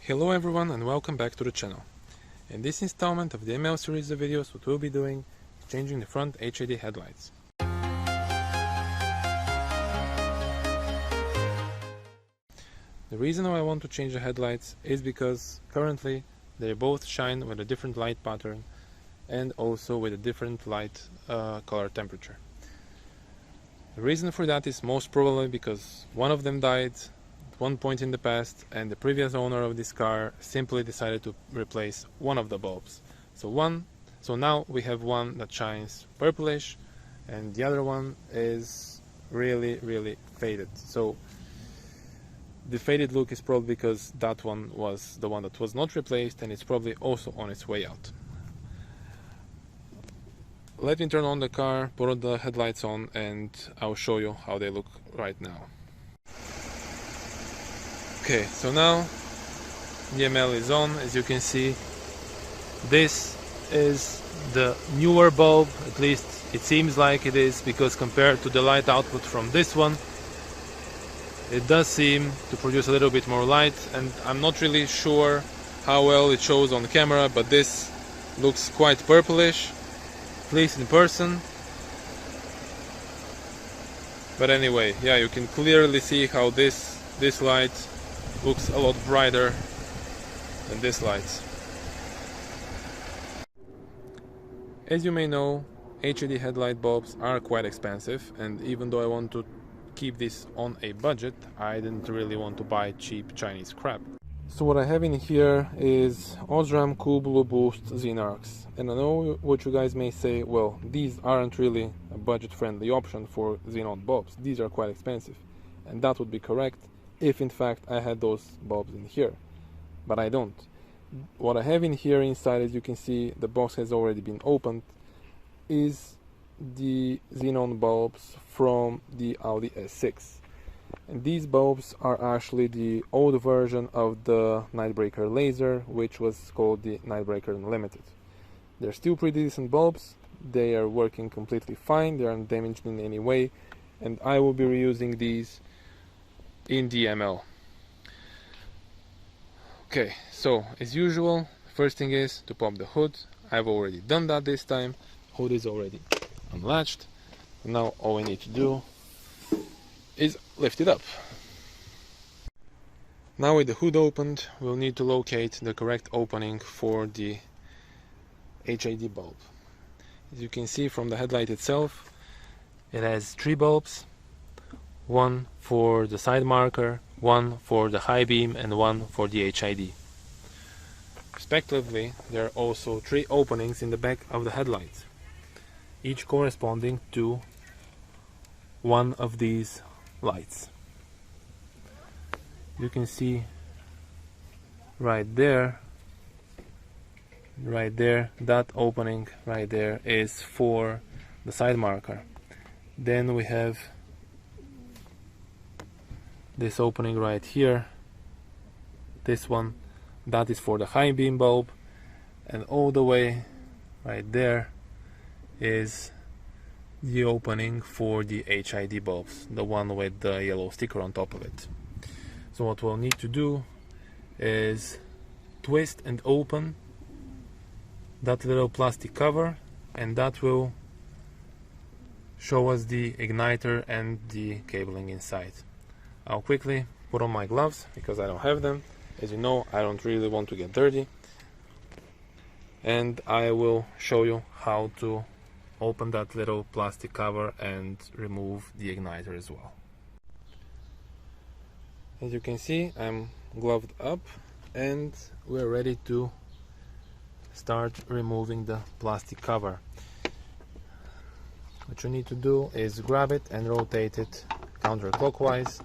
Hello everyone and welcome back to the channel. In this installment of the ML series of videos, what we'll be doing is changing the front HID headlights. The reason why I want to change the headlights is because currently they both shine with a different light pattern and also with a different light color temperature. The reason for that is most probably because one of them died at one point in the past and the previous owner of this car simply decided to replace one of the bulbs. So now we have one that shines purplish and the other one is really faded. So the faded look is probably because that one was the one that was not replaced and it's probably also on its way out. Let me turn on the car, put the headlights on, and I'll show you how they look right now. Okay, so now the ML is on. As you can see, this is the newer bulb, at least it seems like it is, because compared to the light output from this one, it does seem to produce a little bit more light, and I'm not really sure how well it shows on camera, but this looks quite purplish, at least in person. But anyway, yeah, you can clearly see how this light looks a lot brighter than this light. As you may know, HID headlight bulbs are quite expensive, and even though I want to keep this on a budget, I didn't really want to buy cheap Chinese crap. So what I have in here is Osram Cool Blue Boost Xenarcs, and I know what you guys may say, well, these aren't really a budget-friendly option for xenon bulbs, these are quite expensive, and that would be correct if in fact I had those bulbs in here, but I don't. What I have in here inside, as you can see, the box has already been opened, is the xenon bulbs from the Audi S6. And these bulbs are actually the old version of the Nightbreaker laser, which was called the Nightbreaker Unlimited. They're still pretty decent bulbs, they are working completely fine, they aren't damaged in any way, and I will be reusing these in the ML. Okay, so as usual, first thing is to pop the hood. I've already done that this time. Hood is already unlatched. Now all we need to do is lift it up. Now with the hood opened, we'll need to locate the correct opening for the HID bulb. As you can see from the headlight itself, it has 3 bulbs, one for the side marker, one for the high beam, and one for the HID. Respectively, there are also 3 openings in the back of the headlights, each corresponding to one of these lights. You can see right there, that opening right there is for the side marker. Then we have this opening right here, this one, that is for the high beam bulb, and all the way right there is the opening for the HID bulbs, the one with the yellow sticker on top of it. So what we'll need to do is twist and open that little plastic cover, and that will show us the igniter and the cabling inside. I'll quickly put on my gloves because I don't have them. As you know, I don't really want to get dirty, and I will show you how to open that little plastic cover and remove the igniter as well. As you can see, I'm gloved up and we're ready to start removing the plastic cover. What you need to do is grab it and rotate it counterclockwise.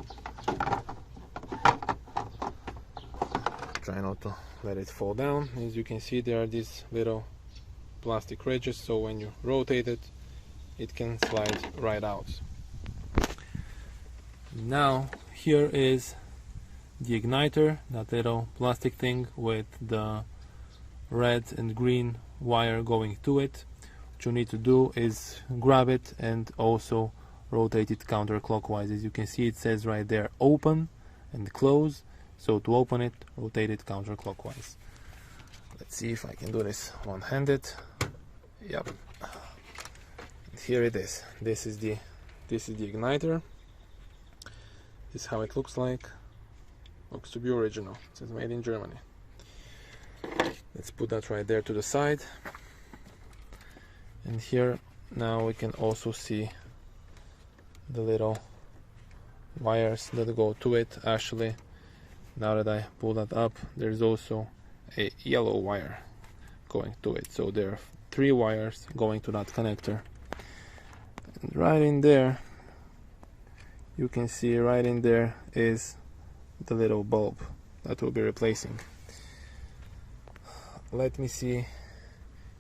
Try not to let it fall down. As you can see, there are these little plastic ridges, so when you rotate it, it can slide right out. Now here is the igniter, that little plastic thing with the red and green wire going to it. What you need to do is grab it and also rotate it counterclockwise. As you can see, it says right there open and close, So to open it, rotate it counterclockwise. Let's see if I can do this one-handed. Yep. Here it is. This is the igniter. This is how it looks like. Looks to be original. It says made in Germany. Let's put that right there to the side. And here now we can also see the little wires that go to it. Actually, now that I pull that up, there's also a yellow wire going to it. So there are 3 wires going to that connector. And right in there, you can see right in there is the little bulb that we'll be replacing. Let me see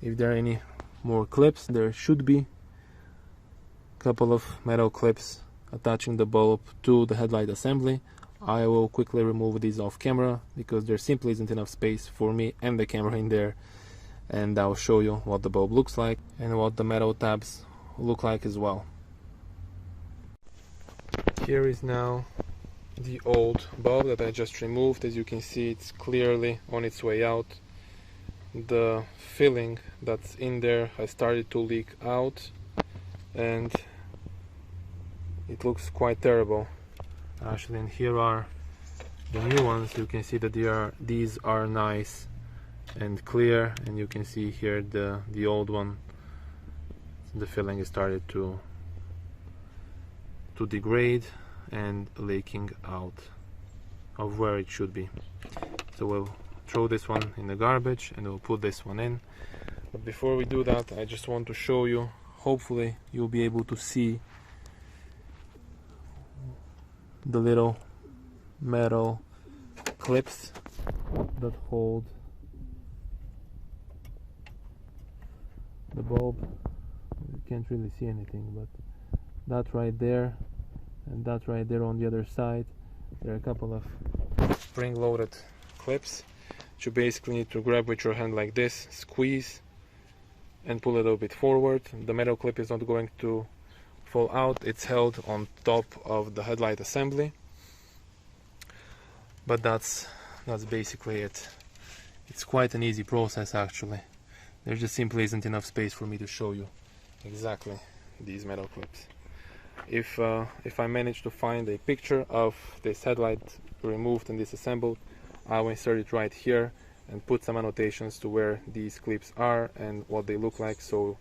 if there are any more clips. There should be a couple of metal clips attaching the bulb to the headlight assembly. I will quickly remove these off camera because there simply isn't enough space for me and the camera in there, and I'll show you what the bulb looks like and what the metal tabs look like as well. Here is now the old bulb that I just removed. As you can see, it's clearly on its way out. The filling that's in there has started to leak out and it looks quite terrible actually. And here are the new ones. You can see that these are nice and clear, and you can see here the old one, the filling is started to degrade and leaking out of where it should be. So we'll throw this one in the garbage and we'll put this one in. But before we do that, I just want to show you, hopefully you'll be able to see the little metal clips that hold the bulb. You can't really see anything, but that right there and that right there on the other side, there are a couple of spring-loaded clips that you basically need to grab with your hand like this, squeeze and pull it a little bit forward. The metal clip is not going to fall out, it's held on top of the headlight assembly. But that's basically it. It's quite an easy process actually. There just simply isn't enough space for me to show you exactly these metal clips. If I manage to find a picture of this headlight removed and disassembled, I will insert it right here and put some annotations to where these clips are and what they look like, so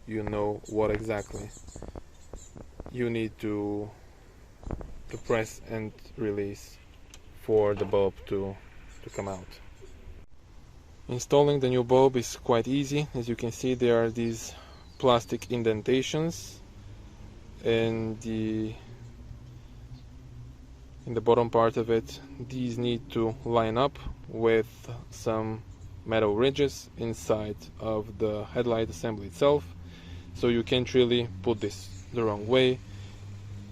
you know what exactly you need to press and release for the bulb to come out. Installing the new bulb is quite easy. As you can see, there are these plastic indentations in the bottom part of it. These need to line up with some metal ridges inside of the headlight assembly itself, so you can't really put this the wrong way.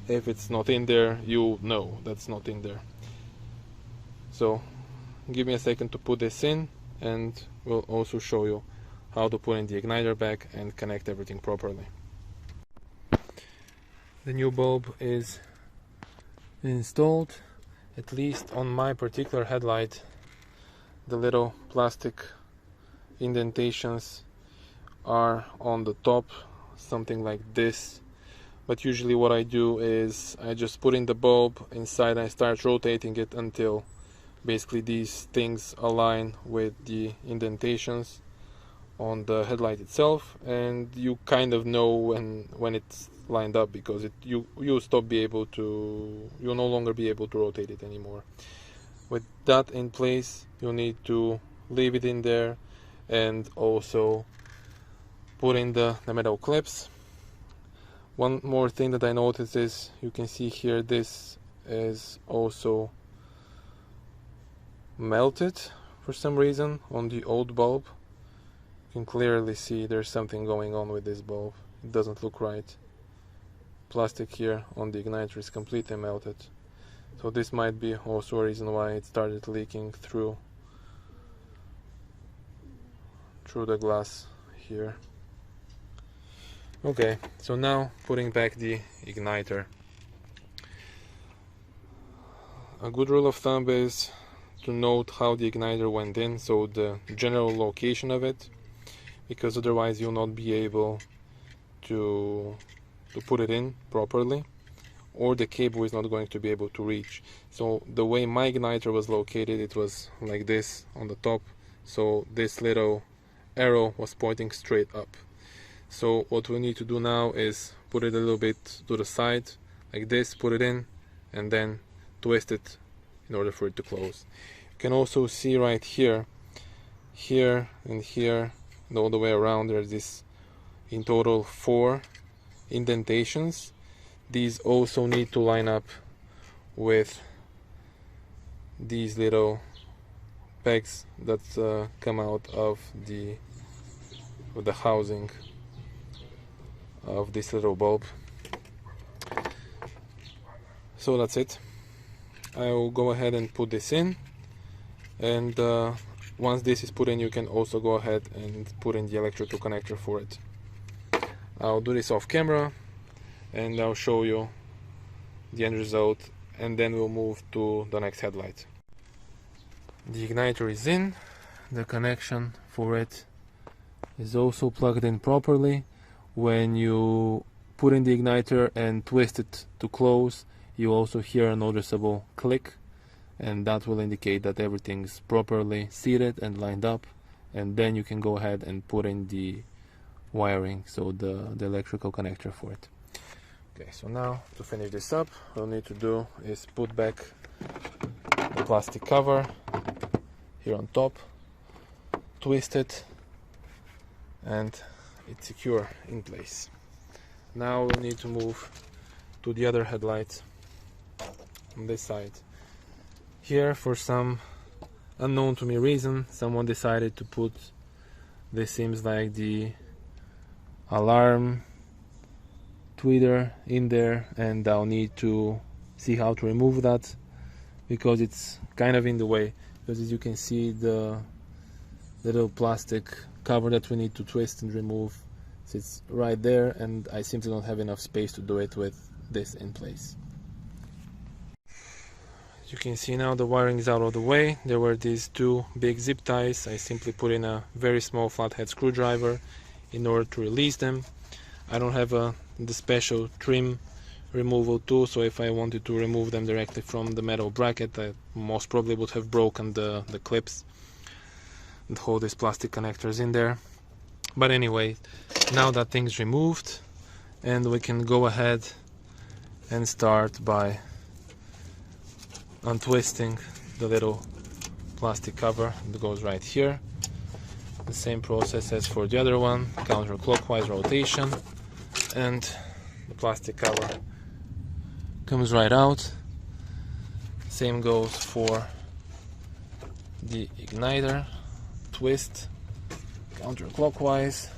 If it's not in there, you know that's not in there. So give me a second to put this in, and we'll also show you how to put in the igniter back and connect everything properly. The new bulb is installed. At least on my particular headlight, the little plastic indentations are on the top, something like this. But usually what I do is I just put in the bulb inside and I start rotating it until basically these things align with the indentations on the headlight itself, and you kind of know when it's lined up, because you no longer be able to rotate it anymore. With that in place, you need to leave it in there and also put in the metal clips. One more thing that I noticed is, you can see here, this is also melted for some reason on the old bulb. You can clearly see there's something going on with this bulb. It doesn't look right. Plastic here on the igniter is completely melted. So this might be also a reason why it started leaking through the glass here. Okay, so now putting back the igniter. A good rule of thumb is to note how the igniter went in, so the general location of it, because otherwise you'll not be able to put it in properly, or the cable is not going to be able to reach. So the way my igniter was located, it was like this on the top, so this little arrow was pointing straight up. So what we need to do now is put it a little bit to the side like this, put it in, and then twist it in order for it to close. You can also see right here, and here, and all the way around, there's this in total 4 indentations. These also need to line up with these little pegs that come out of the housing of this little bulb. So that's it. I will go ahead and put this in, and once this is put in, you can also go ahead and put in the electrical connector for it. I'll do this off camera and I'll show you the end result, and then we'll move to the next headlight. The igniter is in, the connection for it is also plugged in properly. When you put in the igniter and twist it to close, you also hear a noticeable click, and that will indicate that everything's properly seated and lined up, and then you can go ahead and put in the wiring, so the electrical connector for it. Okay, so now to finish this up, what we'll need to do is put back the plastic cover here on top, twist it, and it's secure in place. Now we'll need to move to the other headlight on this side. Here, for some unknown to me reason, someone decided to put, this seems like the alarm tweeter in there, and I'll need to see how to remove that, because it's kind of in the way. Because as you can see, the little plastic cover that we need to twist and remove sits right there, and I simply don't have enough space to do it with this in place. As you can see now, the wiring is out of the way. There were these 2 big zip ties. I simply put in a very small flathead screwdriver in order to release them. I don't have the special trim removal tool, so if I wanted to remove them directly from the metal bracket, I most probably would have broken the clips and hold these plastic connectors in there. But anyway, now that thing's removed, and we can go ahead and start by untwisting the little plastic cover that goes right here. The same process as for the other one, counterclockwise rotation, and the plastic cover comes right out. Same goes for the igniter, twist counterclockwise.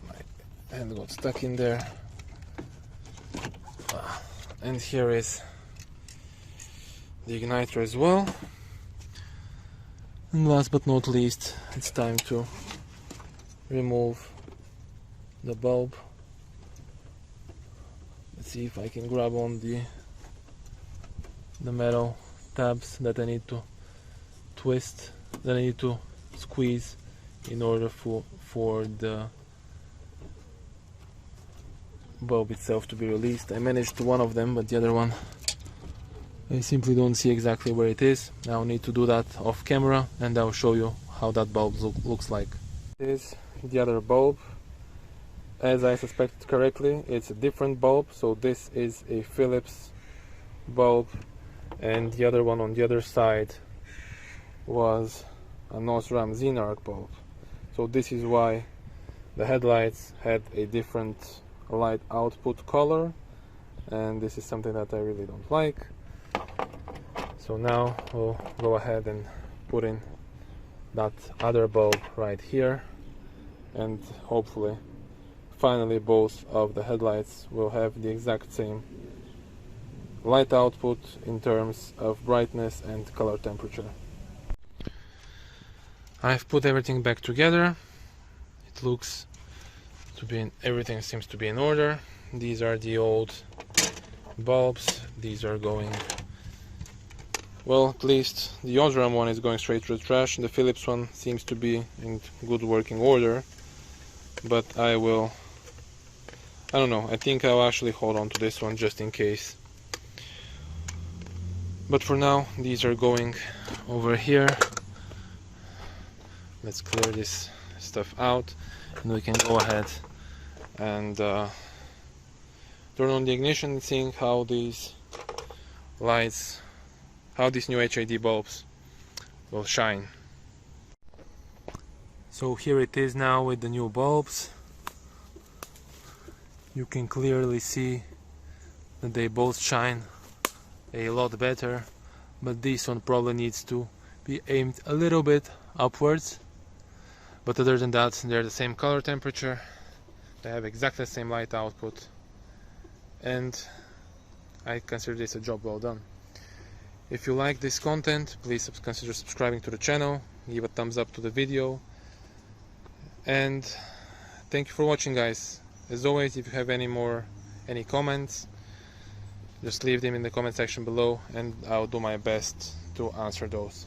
My hand got stuck in there, and here is the igniter as well. And last but not least, it's time to remove the bulb. Let's see if I can grab on the metal tabs that I need to twist, that I need to squeeze in order for the bulb itself to be released. I managed one of them, but the other one I simply don't see exactly where it is. I'll need to do that off camera, and I'll show you how that bulb looks like. This is the other bulb. As I suspected correctly, it's a different bulb. So this is a Philips bulb, and the other one on the other side was a Nosram Xenarc bulb. So this is why the headlights had a different light output color, and this is something that I really don't like. So now we'll go ahead and put in that other bulb right here, and hopefully finally both of the headlights will have the exact same light output in terms of brightness and color temperature. I've put everything back together. It looks to be everything seems to be in order. These are the old bulbs. These are going Well, at least the Osram one is going straight to the trash, and the Philips one seems to be in good working order. But I don't know, I think I'll actually hold on to this one just in case. But for now, these are going over here. Let's clear this stuff out, and we can go ahead and turn on the ignition and see how these lights, how these new HID bulbs will shine. So here it is now with the new bulbs. You can clearly see that they both shine a lot better, but this one probably needs to be aimed a little bit upwards. But other than that, they're the same color temperature, they have exactly the same light output, and I consider this a job well done. If you like this content, please consider subscribing to the channel, give a thumbs up to the video, and thank you for watching, guys. As always, if you have any comments, just leave them in the comment section below and I'll do my best to answer those.